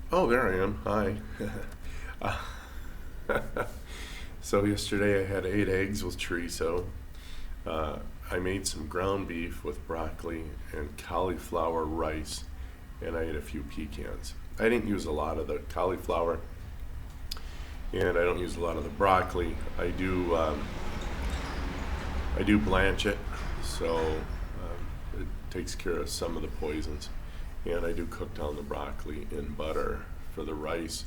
Oh, there I am. Hi. Uh, so yesterday I had 8 eggs with chorizo. Uh, I made some ground beef with broccoli and cauliflower rice, and I ate a few pecans. I didn't use a lot of the cauliflower, and I don't use a lot of the broccoli. I do blanch it, so it takes care of some of the poisons. And I do cook down the broccoli in butter for the rice.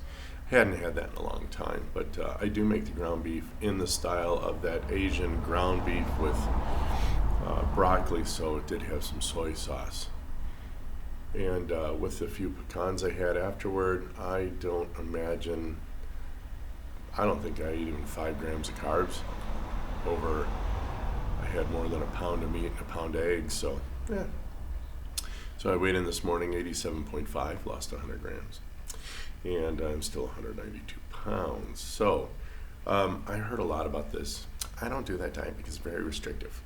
I hadn't had that in a long time, but I do make the ground beef in the style of that Asian ground beef with broccoli, so it did have some soy sauce. And with the few pecans I had afterward, I don't think I ate even 5 grams of carbs over, I had more than a pound of meat and a pound of eggs, so yeah. So I weighed in this morning 87.5, lost 100 grams, and I'm still 192 pounds. So I heard a lot about this. I don't do that diet because it's very restrictive.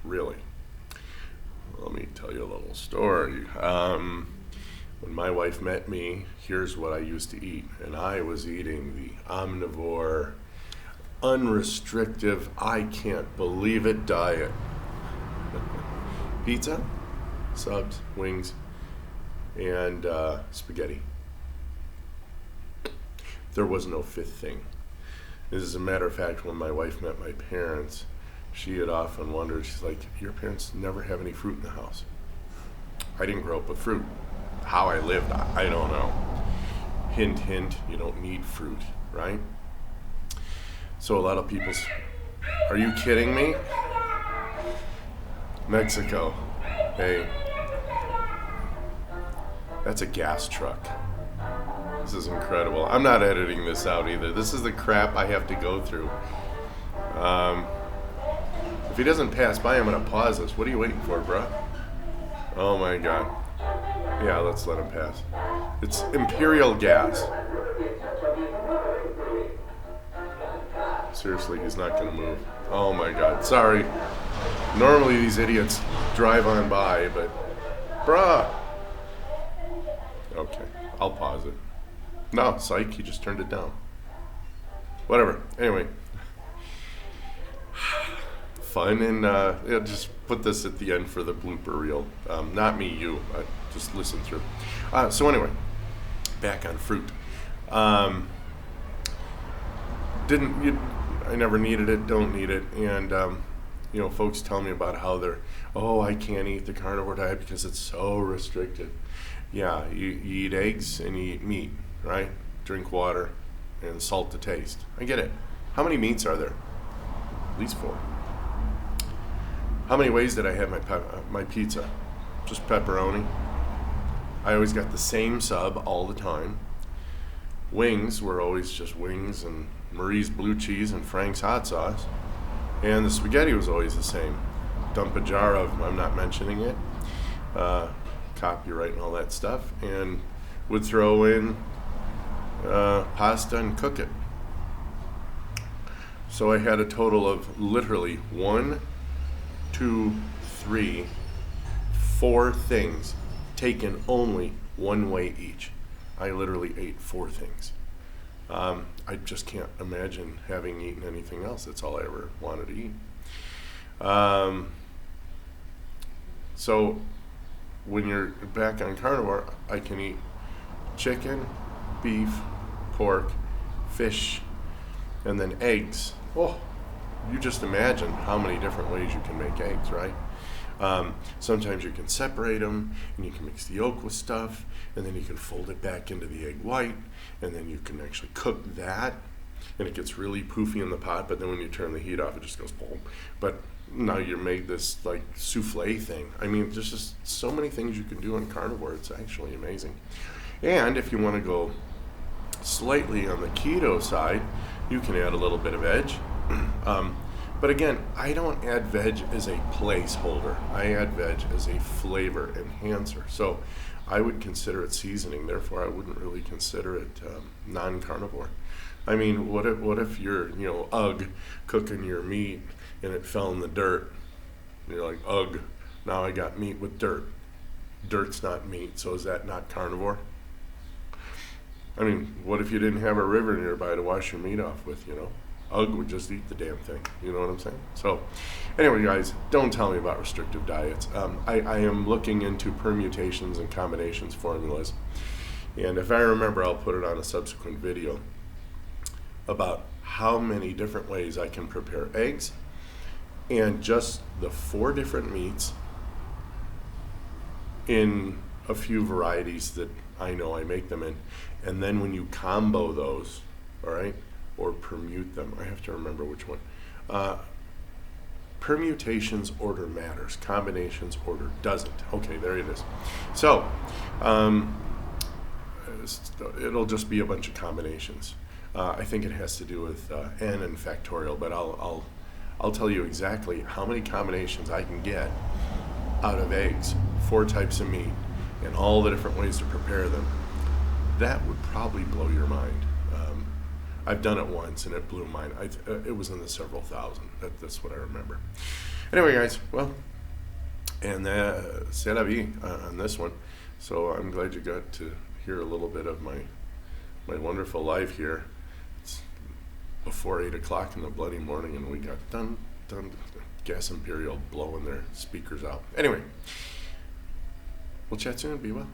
Really. Let me tell you a little story. When my wife met me, here's what I used to eat, and I was eating the omnivore, unrestrictive, I can't believe it diet. Pizza, subs, wings, and spaghetti. There was no fifth thing. As a matter of fact, when my wife met my parents, she had often wondered, she's like, your parents never have any fruit in the house. I didn't grow up with fruit. How I lived, I don't know. Hint, hint, you don't need fruit, right? So a lot of people, are you kidding me? Mexico. Hey, that's a gas truck. This is incredible. I'm not editing this out either. This is the crap I have to go through. If he doesn't pass by, I'm going to pause this. What are you waiting for, bruh? Oh my god. Yeah, let's let him pass. It's Imperial gas. Seriously, he's not going to move. Oh my god. Sorry. Normally these idiots drive on by, but bruh. Okay, I'll pause it. No, psych, he just turned it down. Whatever. Anyway. Fun, and yeah, just put this at the end for the blooper reel. Not me, you. Just listen through. So anyway, back on fruit. I never needed it, don't need it, and folks tell me about how I can't eat the carnivore diet because it's so restrictive. Yeah, you eat eggs and you eat meat, right? Drink water and salt to taste. I get it. How many meats are there? At least 4. How many ways did I have my pizza? Just pepperoni. I always got the same sub all the time. Wings were always just wings and Marie's blue cheese and Frank's hot sauce. And the spaghetti was always the same. Dump a jar of, I'm not mentioning it, copyright and all that stuff, and would throw in pasta and cook it. So I had a total of literally 1, 2, 3, 4 things taken only one way each. I literally ate 4 things. I just can't imagine having eaten anything else. That's all I ever wanted to eat. So when you're back on carnivore, I can eat chicken, beef, pork, fish, and then eggs. Oh, you just imagine how many different ways you can make eggs, right? Sometimes you can separate them, and you can mix the yolk with stuff, and then you can fold it back into the egg white, and then you can actually cook that, and it gets really poofy in the pot, but then when you turn the heat off, it just goes boom. But now you made this like souffle thing. I mean, there's just so many things you can do on carnivore. It's actually amazing. And if you want to go slightly on the keto side, you can add a little bit of veg. But again, I don't add veg as a placeholder. I add veg as a flavor enhancer. So I would consider it seasoning. Therefore, I wouldn't really consider it non-carnivore. I mean, what if you're, ugh, cooking your meat and it fell in the dirt? And you're like, ugh, now I got meat with dirt. Dirt's not meat, so is that not carnivore? I mean, what if you didn't have a river nearby to wash your meat off with, you know? Ugg would just eat the damn thing. You know what I'm saying? So, anyway, guys, don't tell me about restrictive diets. I am looking into permutations and combinations formulas. And if I remember, I'll put it on a subsequent video about how many different ways I can prepare eggs and just the 4 different meats in a few varieties that I know I make them in. And then when you combo those, all right, or permute them, I have to remember which one. Permutations order matters, combinations order doesn't. Okay, there it is. So it'll just be a bunch of combinations. I think it has to do with n and factorial, but I'll tell you exactly how many combinations I can get out of eggs, 4 types of meat, and all the different ways to prepare them. That would probably blow your mind. I've done it once and it blew mine. It was in the several thousand. That's what I remember. Anyway, guys, well, and c'est la vie on this one. So I'm glad you got to hear a little bit of my wonderful life here. It's before 8 o'clock in the bloody morning, and we got done. Gas Imperial blowing their speakers out. Anyway, we'll chat soon. Be well.